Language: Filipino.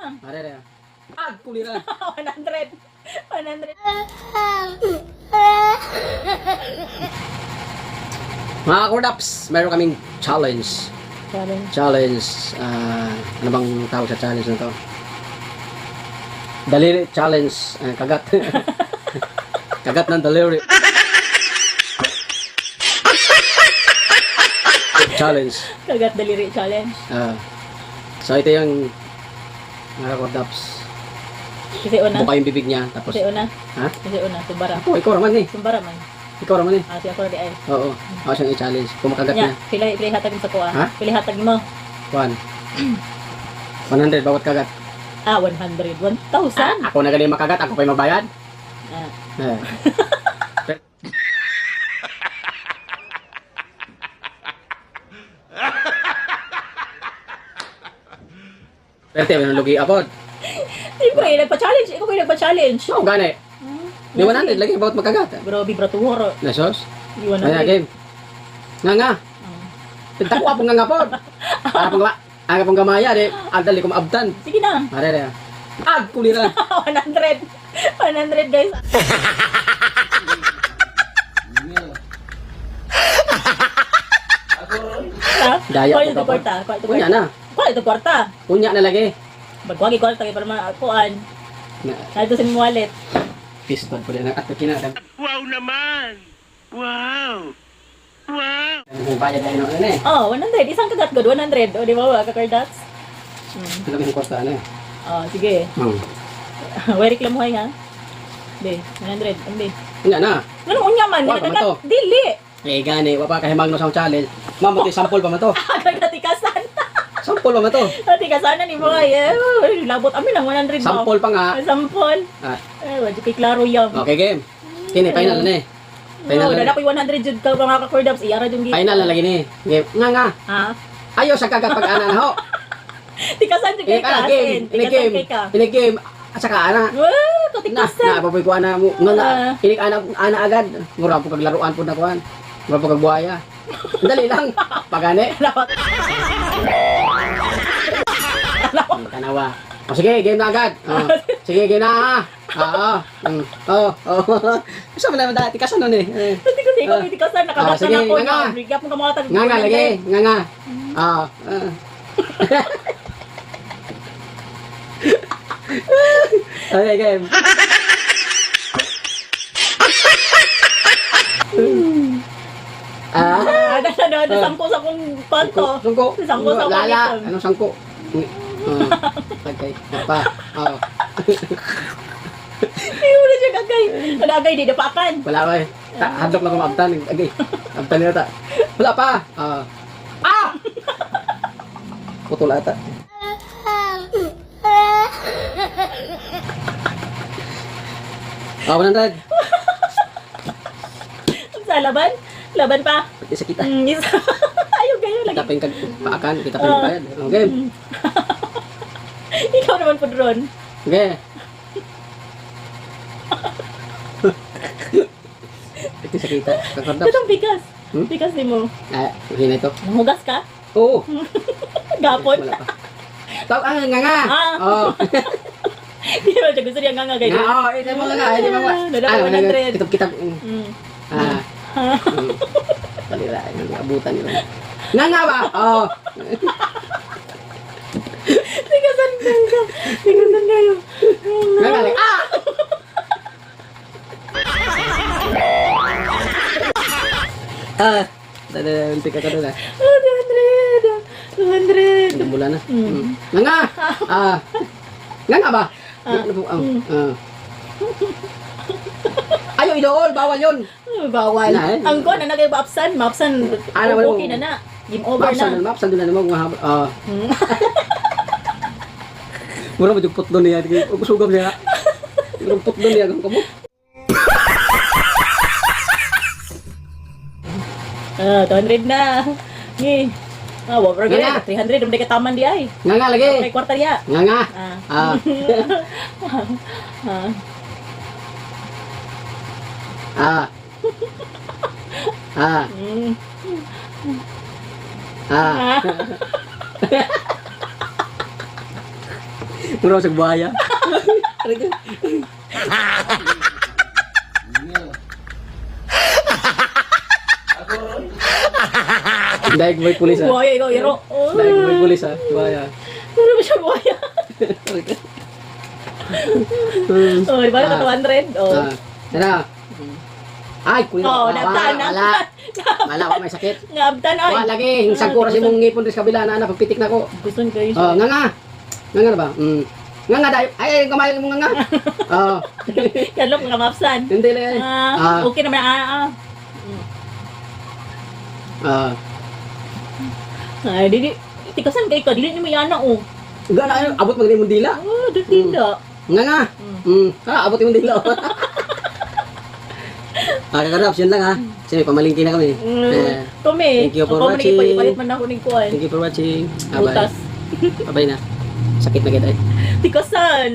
Are, are. Ah, kulira. 100. 100. Mga kurdaps, meron kaming challenge. Challenge. Ano bang tawag sa challenge na to? Daliri challenge. Kagat. Kagat ng daliri. Challenge. Kagat daliri challenge. So ito yung mga kurdaps. Kasi una. Buka yung bibig niya. Tapos, Kasi una. ha? Kasi una. Sumbara. Ikaw naman eh. Sumbara man. Ikaw naman eh. Si ako di ay. Oo. Ako siyang i-challenge. Kung makagat Nya, niya. pili hatag sa kuha. Ha? Pili hatag mo. 100 bawat kagat. 100. 1,000. Ako na galing makagat. Ako pa yung magbayad. Ah. Pwede, may lugi ako. Ikaw kayo nagpa-challenge. Ikaw kayo nagpa-challenge. Oo, gani. Di 100 lagi bawat makagat. Grabe, bratuhoro. Nasos? Di 100. Kaya game. Nga. Pinta ko apong nga po. Para pong aga pong gamaya de. Aldali ko maabtan. Sige na. Are re. Ag kulira. 100. 100 guys. Daya Kuha ko ito ka po. kwarta. Kunya na. Kuha ito kwarta. Kunya na lagi. Bagwagi kwarta kayo para makuan. Nalito sa mong wallet. Piston po din. At kinakan. Wow naman! Wow! Wow! Ang bayad na yun eh. Oh, 100. Isang kagat good. 100. O, di ba? Kakardats. Alam yung kosta ano eh. Oh, sige. Why reklamuhay nga? Di, 100. Hindi. Kunya na. Ano unya man? Wala man to. Dili. Eh gani. Wapa kahimang no sa challenge. Mamuti sample pa man to. Kagatikasan. Sample pa man to. Tikasan na ni mga labot amin ang 100 ba? Sample pa nga. Sample. Wadyo kay klaro yan. Okay game. Kini final na eh. Final Oo, na. dala ko 100 jud ka mga ka-cordaps. Iyara yung Final na lagi ni. Game. Nga. Ha? Ayaw sa kagat pag-ana na ho. Tikasan jud Ini kay ka. ka game. Ini Tikasan kay ka. game. At saka ana. Wow, Na, tikasan. papoy ko ana mo. Nga. Ini ana agad. Mura po kaglaruan po na kuan. Mura po kagbuhaya. Dali lang. Pagane. Tanawa. O sige, game na agad. Sige, game na. Gusto mo naman dati kaso nun eh. Hindi ko ikaw may tikasan. Nakabasa sige, na ako. nga. Bigyan mo ka mga tag. Nga lagi. Nga. Okay, game. Ada sangko sa kong panto. Sangko. Sangko sa kong Lala. ipon. Anong sangko? Okay. Pa. Hindi mo na siya kagay. Nagagay, di dapakan. Wala pa eh. Hadlok lang kung maabtan. Agay. Abtan nila ta. Wala pa. Putol ata. Ah, 100. Sa laban? Laban pa? Pati sa kita. Ayaw kayo lagi. Kita pa yung paakan. Kita pa yung bayad. Okay. Ikaw naman po drone. Okay. Pati sa kita. Kakardap. Itong bigas. Bigas ni mo. Hina ito. Nahugas ka? Oo. Gapon. Wala pa. Tawag, nga. Oo. Hindi mo siya gusto niya nga ganyan. Oo, ito mo nga. Ito mo nga. Dala 100. Kitab-kitab. Palira, abutan nila. Nga ba? Oo. Tigasan kayo. Tigasan kayo. Nga. Unti ka doon 200. 200. Ilang bulan na. Nga. Nga ba? Ayaw idol, bawal yun. Bawal. Na, Ang ko na nagay maapsan. Maapsan. Okay na na. Game over na. Mapsan doon na naman. Mura mo yung putlo niya. Kusugam niya. Yung putlo niya. Kamu? 200 na. Ni. Wag ra gani 300 dum ka taman di ay. Nga lagi. Kay kwarta diya. Nga. Mura sa buhaya. Dahil may pulis ha. Buhaya ikaw, iro. Dahil may pulis ha. Buhaya. Ano ba siya buhaya? Oh, di ba Ah. ka 200? Oh. Tara. Ay, kuya. Oh, naptaan na. Wala. Wala ko may sakit. Ngabtan ay. Wala lagi. Hingsag ko kasi mong ngipon sa kabila na pagpitik na ko. Gusto kayo Oh, siya. nga. Nga na ba? Nga dayo. Ay, kamay mo nga. Oh. Yan lang mga mapsan. Hindi lang. Okay naman. Ay, dili. Tikasan kay ka. Dili ni mo yana oh. Gana abot magni mong dila. Oh, dila. Nga. Abot yung dila. Kakaraps, yun lang ha. Kasi may pamalingki na kami. Tome. Thank you for Ako, watching. palit man ako ng kuwan. Thank you for watching. Bye-bye. Butas. Bye-bye na. Sakit na kita eh. Tikasan.